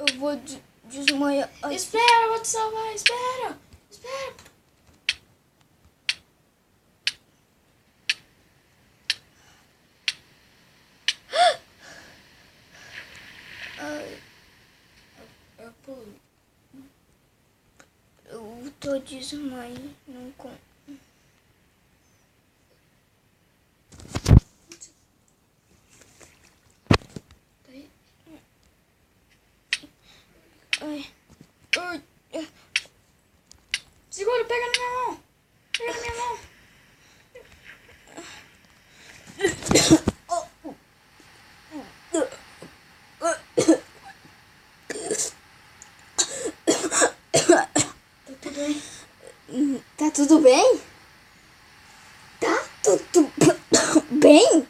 Eu vou desmaiar. Espera, eu vou te salvar. Espera. Eu pulo. Eu tô desmaiando. Não com... Ai. Segura, pega na minha mão. Pega na minha mão. Tá tudo bem? Tá tudo bem?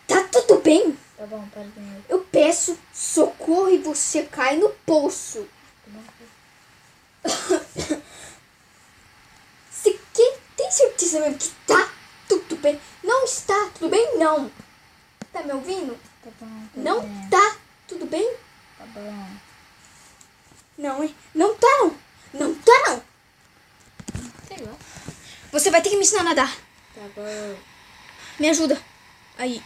Tá tudo bem? Tá bom, para de novo. Eu peço socorro e você cai no poço. Você tem certeza mesmo que tá tudo bem? Não está tudo bem, não. Tá me ouvindo? Tá bom. Não tá tudo bem? Tá bom. Não, hein? Não tá, não. Não tá, não. Sei lá. Você vai ter que me ensinar a nadar. Tá bom. Me ajuda. Aí.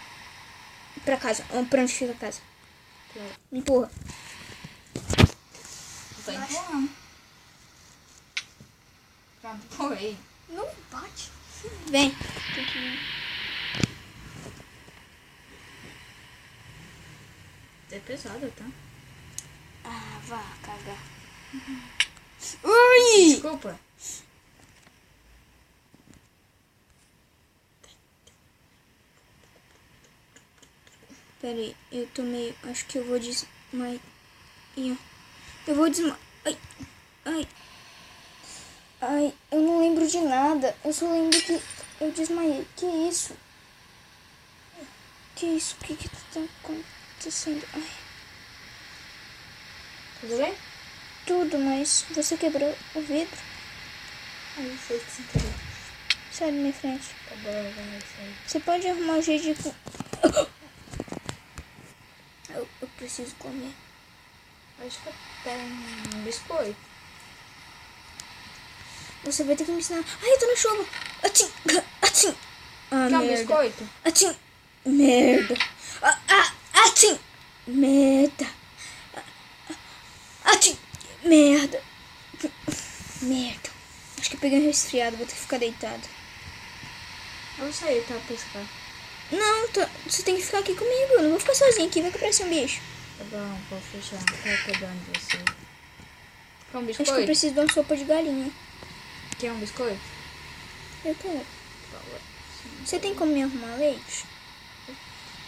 Pra casa. Pra onde fica a casa? Me empurra. Tá empurrando. Pronto, empurrei. Não bate. Vem. É pesado, tá? Ah, vá cagar. Ui! Desculpa. Pera aí, eu tomei... Acho que eu vou desmaiar. Eu vou desmaiar. Ai, ai. Ai, eu não lembro de nada. Eu só lembro que eu desmaiei. Que isso? Que isso? O que que tá acontecendo? Ai, Tudo bem? tudo, mas você quebrou o vidro. Aí foi sem querer. Sai da minha frente. Tá bom, vai sair. Você pode arrumar um jeito de... Eu preciso comer. Acho que eu pego um biscoito. Você vai ter que me ensinar. Ai, eu tô na chuva. Atim, atim. Ah, Quer um merda. biscoito? Atim, merda. Atim, merda. Atim, merda. Merda. Acho que eu peguei um resfriado, vou ter que ficar deitado. Eu vou sair, tá? Pescar. Não, você tem que ficar aqui comigo. Eu não vou ficar sozinha aqui, vai que aparecer um bicho. Tá bom, vou fechar. Não quero cuidando de você. Quer um Acho que eu biscoito? preciso de uma sopa de galinha. Quer um biscoito? Eu quero. Você tem como me arrumar leite?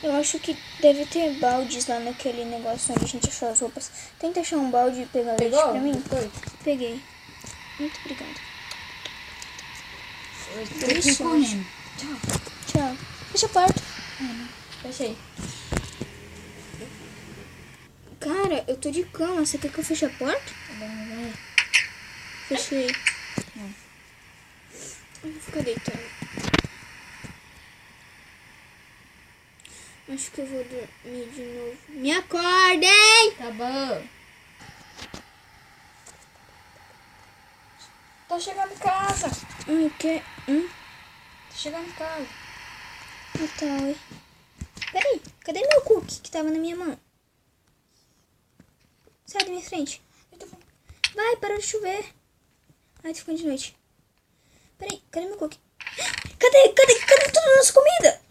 Eu acho que deve ter baldes lá naquele negócio onde a gente achou as roupas. Tenta achar um balde e pegar leite Pegou? pra mim. Biscoito? Peguei. Muito obrigada. Eu tô aqui Delicioso. correndo. Tchau. Fecha a porta. Fechei. Cara, eu tô de cama. Você quer que eu feche a porta? Tá bom, vai. Fechei. Eu vou ficar deitada. Acho que eu vou dormir de novo. Me acordem! Tá bom. Tô chegando em casa. Ai, que... Tô chegando em casa. Ah, tá, oi. Peraí, cadê meu cookie que tava na minha mão? Sai da minha frente. Vai, parou de chover. Ai, tá ficando de noite. Peraí, cadê meu cookie? Cadê toda a nossa comida?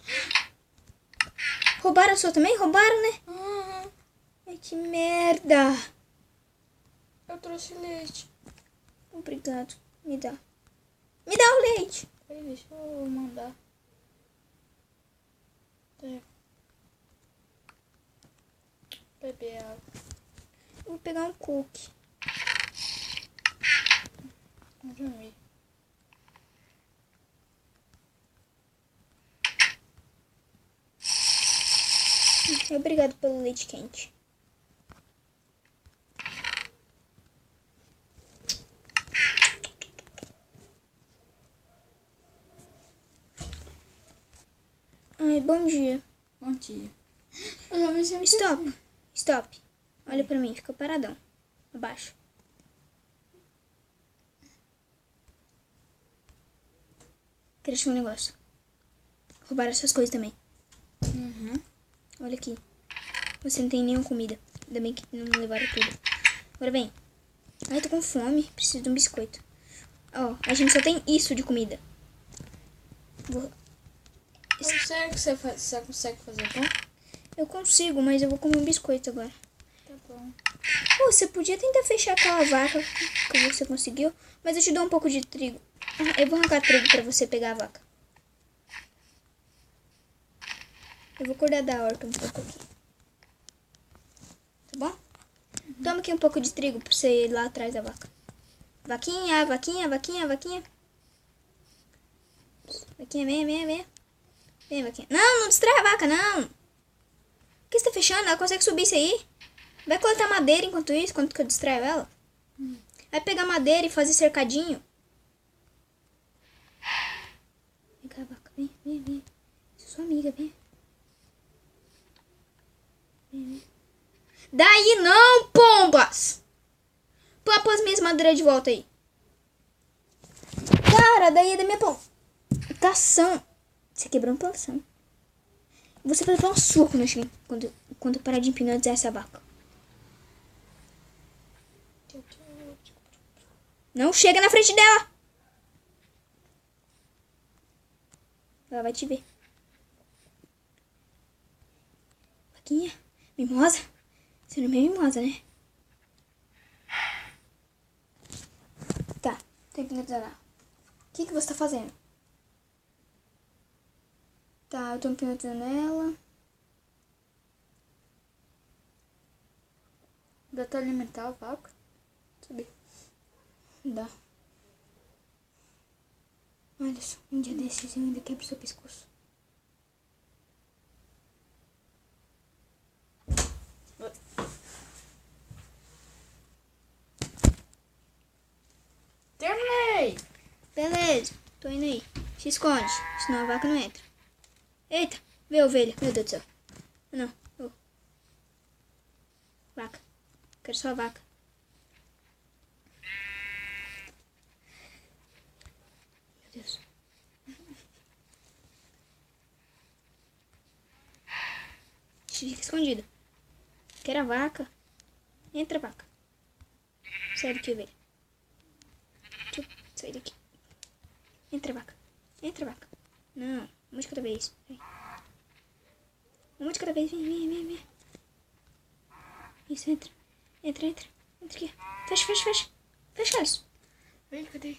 Roubaram a sua também? Roubaram, né? Ai, que merda. Eu trouxe leite. Obrigado. Me dá. Me dá o leite. Peraí, deixa eu mandar. Beber água. Eu vou pegar um cookie. Vou dormir. Obrigado pelo leite quente. Ai, bom dia. Bom dia. Eu já me senti Stop. Stop. Olha pra mim, fica paradão. Abaixo. Queria te um negócio. Roubaram essas coisas também. Olha aqui. Você não tem nenhuma comida. Ainda bem que não levaram tudo. Agora vem. Ai, tô com fome. Preciso de um biscoito. Ó, a gente só tem isso de comida. Sério que você consegue fazer pão? Eu consigo, mas eu vou comer um biscoito agora. Tá bom. Pô, você podia tentar fechar aquela vaca que você conseguiu, mas eu te dou um pouco de trigo. Eu vou arrancar trigo pra você pegar a vaca. Eu vou cuidar da horta um pouco aqui. Tá bom? Toma aqui um pouco de trigo pra você ir lá atrás da vaca. Vaquinha, vaquinha, vaquinha, vaquinha. Vaquinha, vem, vem, vem. Vem, vaquinha. Não, não distrai a vaca, não. Por que você tá fechando? Ela consegue subir isso aí. Vai coletar madeira enquanto isso, enquanto que eu distraio ela. Vai pegar madeira e fazer cercadinho. Vem cá, vaca. Vem, vem, vem. Sou sua amiga, vem. Vem, vem. Daí não, pombas! Pô as minhas madeiras de volta aí. Cara, daí é da minha plantação. Você quebrou uma plantação. Você vai levar uma surra quando eu chegar, quando eu parar de hipnotizar essa vaca. Não chega na frente dela. Ela vai te ver. Vaquinha, mimosa. Você não é mimosa, né? Tá, tô hipnotizando. O que você tá fazendo? Tá, eu tô hipnotizando ela. Dá pra alimentar a vaca? Subir. Dá. Olha só, um dia desses eu ainda quebro seu pescoço. Terminei! Beleza, tô indo aí. Se esconde, senão a vaca não entra. Eita, vê a ovelha. Meu Deus do céu. Não, oh. Vaca. Quero só a vaca. Meu Deus. Fica escondido. Quero a vaca. Entra, vaca. Sai daqui, ovelha. Sai daqui. Entra, vaca. Entra, vaca. Não, uma de cada vez. Vem. Uma de cada vez. Vem, vem, vem, vem. Isso, entra. Entra, entra. Entra aqui. Fecha, fecha, fecha. Fecha isso. Vem, cadê?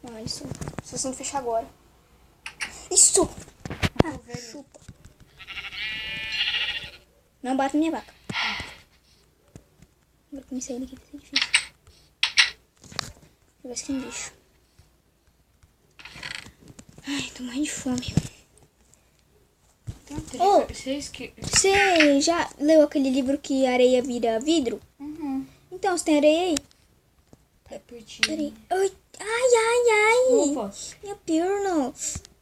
Não, isso. Se você não fechar agora. Isso! Ah, chupa. Não bate na minha vaca. Agora que me sair daqui vai ser difícil. Vou ver se tem bicho. Ai, tô morrendo de fome. Oh, você já leu aquele livro que areia vira vidro? Uhum. Então, você tem areia aí? Tá pertinho. Peraí. Ai, ai, ai, ai. Opa. Minha perna.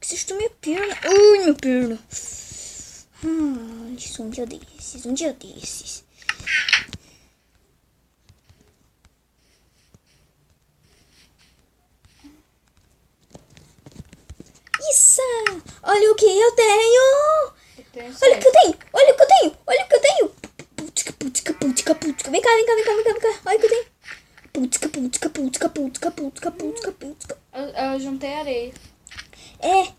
Que você estou minha perna. Ai, minha perna. Isso um dia desses. Um dia desses. Isso! Olha o que eu tenho! Olha o que eu tenho! Olha o que eu tenho! Olha o que eu tenho! Putica, putica, putica, putica. Vem cá, vem cá, vem cá, vem cá, vem cá. Olha o que eu tenho! Putica, putica, putica, putica, putica, putica, putica. Eu juntei areia. É.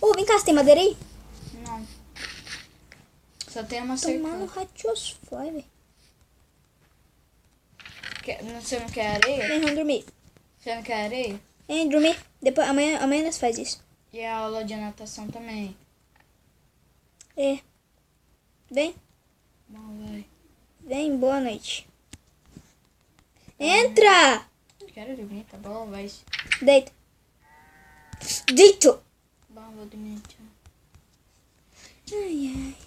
Ô, vem cá, você tem madeira aí? Não. Só tem uma cerca. Tomando ratiosfly, velho. Você não quer areia? Vem, vamos dormir. Você não quer areia? Vem, dormir. Depois, amanhã nós faz isso. E a aula de natação também. É. Vem. Bom, vai. Vem, boa noite. Entra! Quero dormir, tá bom? Vai. Deita. Deito! Bom, vou dormir. Tchau. Ai, ai.